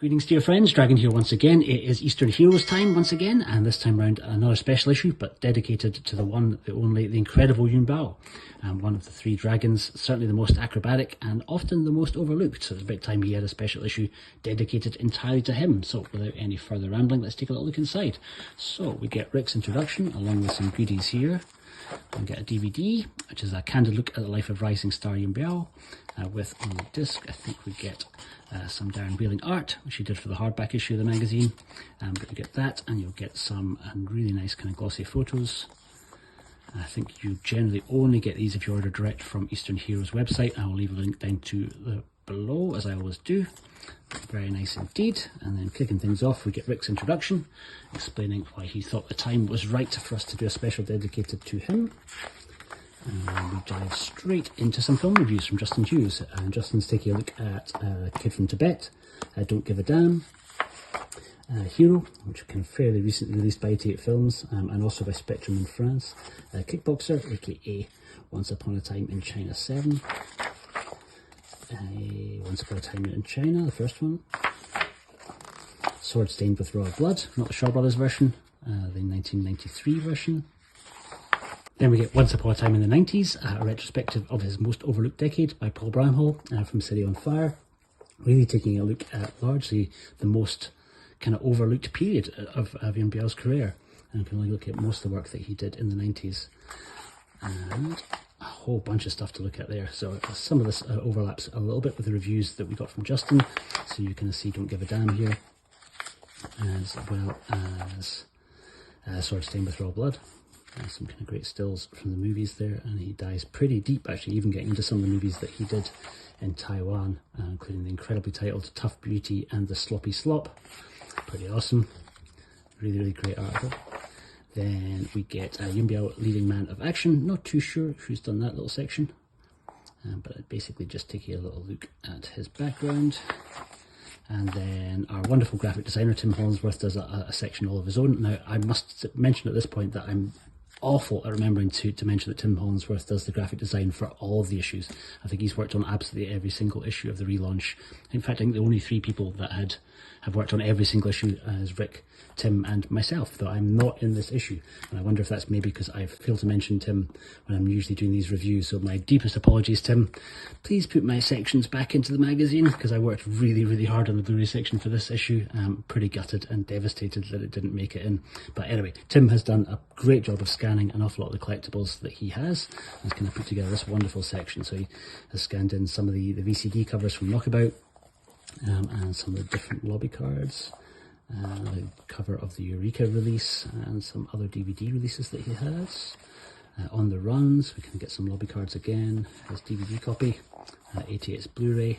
Greetings dear friends, Dragon here once again. It is Eastern Heroes time once again, and this time round another special issue, but dedicated to the one, the only, the incredible Yuen Biao. One of the three dragons, certainly the most acrobatic and often the most overlooked, so it's about time he had a special issue dedicated entirely to him. So without any further rambling, let's take a little look inside. So we get Rick's introduction along with some goodies here. We get a DVD, which is a candid look at the life of rising star Yuen Biao, with on the disc I think we get some Darren Wheeling art, which he did for the hardback issue of the magazine. But you get that, and you'll get some really nice kind of glossy photos. I think you generally only get these if you order direct from Eastern Heroes website. I will leave a link down to the below, as I always do. Very nice indeed. And then kicking things off, we get Rick's introduction, explaining why he thought the time was right for us to do a special dedicated to him. And we dive straight into some film reviews from Justin Hughes. And Justin's taking a look at Kid from Tibet, Don't Give a Damn, Hero, which was fairly recently released by 88 Films, and also by Spectrum in France, Kickboxer, aka Once Upon a Time in China 7, Once Upon a Time in China, the first one, Sword Stained with Royal Blood, not the Shaw Brothers version, the 1993 version. Then we get Once Upon a Time in the 90s, a retrospective of his most overlooked decade by Paul Bramhall, from City on Fire, really taking a look at largely the most kind of overlooked period of Yuen Biao's career, and you can only look at most of the work that he did in the 90s. And a whole bunch of stuff to look at there. So some of this overlaps a little bit with the reviews that we got from Justin, so you can see Don't Give a Damn here, as well as Sword Stained with Royal Blood. Some kind of great stills from the movies there, and he dives pretty deep, actually, even getting into some of the movies that he did in Taiwan, including the incredibly titled Tough Beauty and The Sloppy Slop. Pretty awesome. Really, really great article. Then we get Yuen Biao, Leading Man of Action. Not too sure who's done that little section, but basically just taking a little look at his background. And then our wonderful graphic designer Tim Hollingsworth does a section all of his own. Now, I must mention at this point that I'm awful at remembering to mention that Tim Hollingsworth does the graphic design for all of the issues. I think he's worked on absolutely every single issue of the relaunch. In fact, I think the only three people that have worked on every single issue is Rick, Tim and myself, though I'm not in this issue. And I wonder if that's maybe because I've failed to mention Tim when I'm usually doing these reviews. So my deepest apologies, Tim. Please put my sections back into the magazine, because I worked really, really hard on the Blu-ray section for this issue. I'm pretty gutted and devastated that it didn't make it in. But anyway, Tim has done a great job of scanning an awful lot of the collectibles that he has, and kind of put together this wonderful section. So he has scanned in some of the VCD covers from Knockabout, and some of the different lobby cards, the cover of the Eureka release, and some other DVD releases that he has. On the Runs, we can get some lobby cards again, his DVD copy, 88's Blu-ray,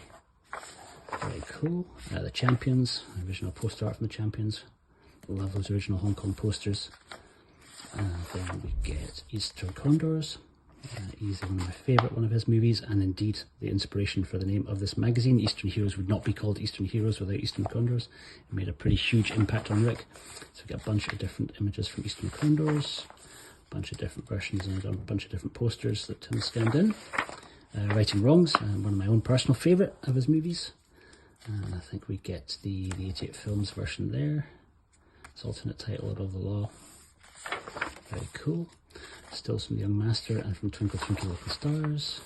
very cool. The Champions, original poster art from the Champions, love those original Hong Kong posters. Then we get Eastern Condors, easily one of my favourite one of his movies, and indeed the inspiration for the name of this magazine. Eastern Heroes would not be called Eastern Heroes without Eastern Condors. It made a pretty huge impact on Rick. So we get a bunch of different images from Eastern Condors, a bunch of different versions, and a bunch of different posters that Tim scanned in. Righting Wrongs, one of my own personal favourite of his movies. And I think we get the 88 Films version there. It's alternate title, Above the Law. Very cool. Still some Young Master, and from Twinkle Twinkle Little Stars.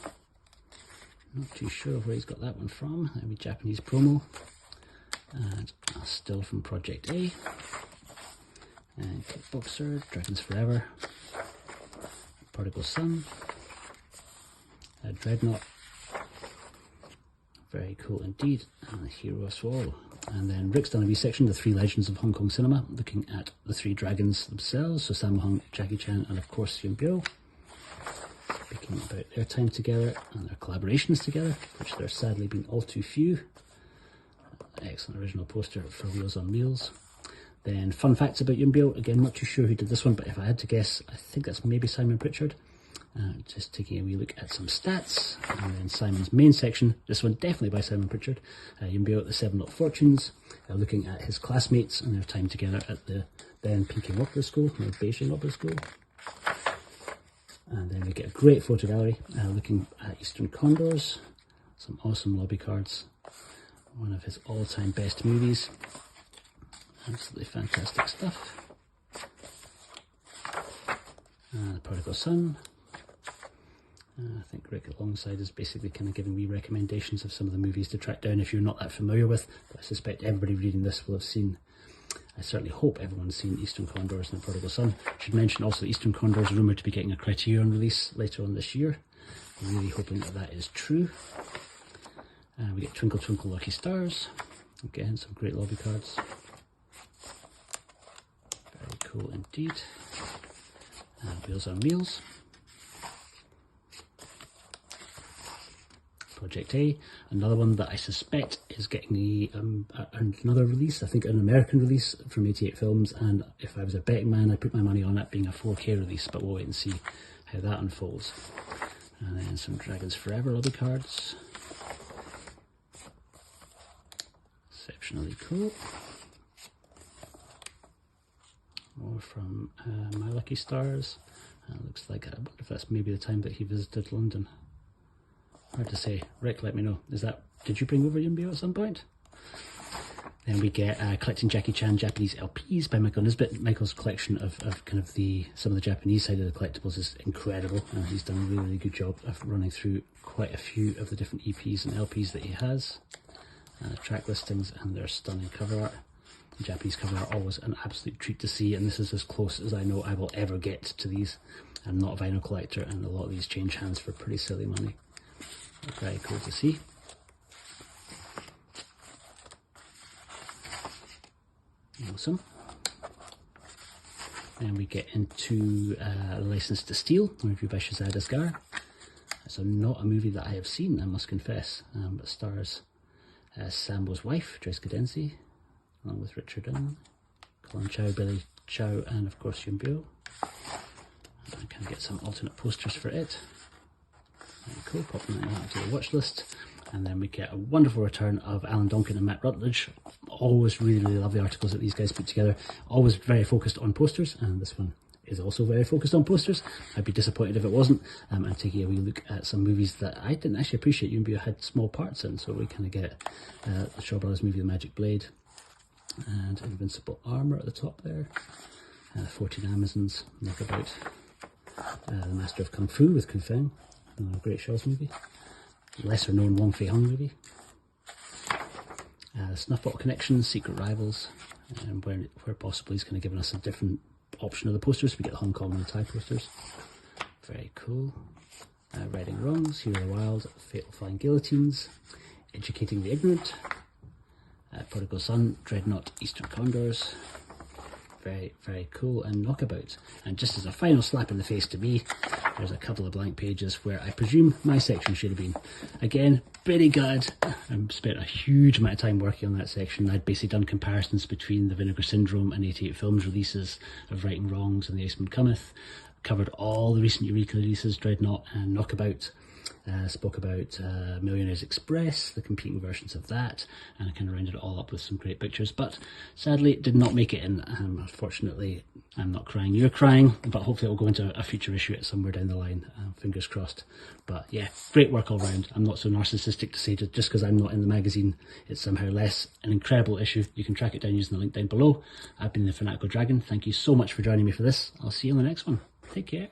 Not too sure where he's got that one from. That'll be Japanese promo. And still from Project A. And Kickboxer, Dragons Forever, Prodigal Son, Dreadnought. Very cool indeed. And Hero of Swallow. And then Rick's done a wee section, The Three Legends of Hong Kong Cinema, looking at the three dragons themselves, so Sammo, Jackie Chan, and of course Yuen Biao, speaking about their time together and their collaborations together, which there sadly been all too few. Excellent original poster for Wheels on Wheels. Then fun facts about Yuen Biao, again not too sure who did this one, but if I had to guess, I think that's maybe Simon Pritchard. Just taking a wee look at some stats, and then Simon's main section, this one definitely by Simon Pritchard, Yuen Biao at the Seven Lot Fortunes, looking at his classmates and their time together at the then Peking Opera School, or Beijing Opera School. And then we get a great photo gallery, looking at Eastern Condors, some awesome lobby cards, One of his all-time best movies. Absolutely fantastic stuff. The Prodigal Son. I think Rick alongside is basically kind of giving me recommendations of some of the movies to track down if you're not that familiar with, but I suspect everybody reading this will have seen, I certainly hope everyone's seen Eastern Condors and The Prodigal Son. I should mention also Eastern Condors rumoured to be getting a Criterion release later on this year. I'm really hoping that that is true. We get Twinkle Twinkle Lucky Stars. Again, some great lobby cards. Very cool indeed. Wheels on Wheels. Project A, another one that I suspect is getting another release, I think an American release from 88 Films, and if I was a betting man I'd put my money on it being a 4K release, but we'll wait and see how that unfolds. And then some Dragons Forever lobby cards. Exceptionally cool. More from My Lucky Stars. Looks like, I wonder if that's maybe the time that he visited London. Hard to say. Rick, let me know. Did you bring over Yuen Biao at some point? Then we get Collecting Jackie Chan Japanese LPs by Michael Nisbet. Michael's collection of kind of some of the Japanese side of the collectibles is incredible, and he's done a really, really good job of running through quite a few of the different EPs and LPs that he has. Track listings and their stunning cover art. The Japanese cover art always an absolute treat to see, and this is as close as I know I will ever get to these. I'm not a vinyl collector, and a lot of these change hands for pretty silly money. Very cool to see. Awesome. Then we get into License to Steal, a review by Shahzad Asghar. So not a movie that I have seen, I must confess, but stars Sammo's wife, Joyce Cadenzi, along with Richard Dunn, Colin Chow, Billy Chow, and of course Yuen Biao. I can get some alternate posters for it. Very cool, popping that onto the watch list. And then we get a wonderful return of Alan Donkin and Matt Rutledge. Always really, really love the articles that these guys put together. Always very focused on posters, and this one is also very focused on posters. I'd be disappointed if it wasn't. And taking a wee look at some movies that I didn't actually appreciate Yuen Biao had small parts in. So we kind of get the Shaw Brothers movie The Magic Blade and Invincible Armour at the top there. 14 Amazons, Knockabout. The Master of Kung Fu with Ku Feng. A great Shaw's movie. Lesser known Wong Fei Hung movie. Snuff Bottle Connection, Secret Rivals, and where possible he's kind of given us a different option of the posters. We get the Hong Kong and the Thai posters. Very cool. Righting Wrongs, Hero of the Wild, Fatal Flying Guillotines, Educating the Ignorant, Prodigal Son, Dreadnought, Eastern Condors. Very, very cool. And Knockabout. And just as a final slap in the face to me, there's a couple of blank pages where I presume my section should have been. Again, pretty good. I spent a huge amount of time working on that section. I'd basically done comparisons between the Vinegar Syndrome and 88 Films releases of Righting Wrongs and The Iceman Cometh. Covered all the recent Eureka releases, Dreadnought and Knockabout. Spoke about Millionaires Express, the competing versions of that, and I kind of rounded it all up with some great pictures, but sadly it did not make it in. Unfortunately, I'm not crying, you're crying, but hopefully it'll go into a future issue at somewhere down the line, fingers crossed. But yeah, great work all round. I'm not so narcissistic to say just because I'm not in the magazine it's somehow less. An incredible issue. You can track it down using the link down below. I've been the Fanatical Dragon. Thank you so much for joining me for this. I'll see you on the next one. Take care.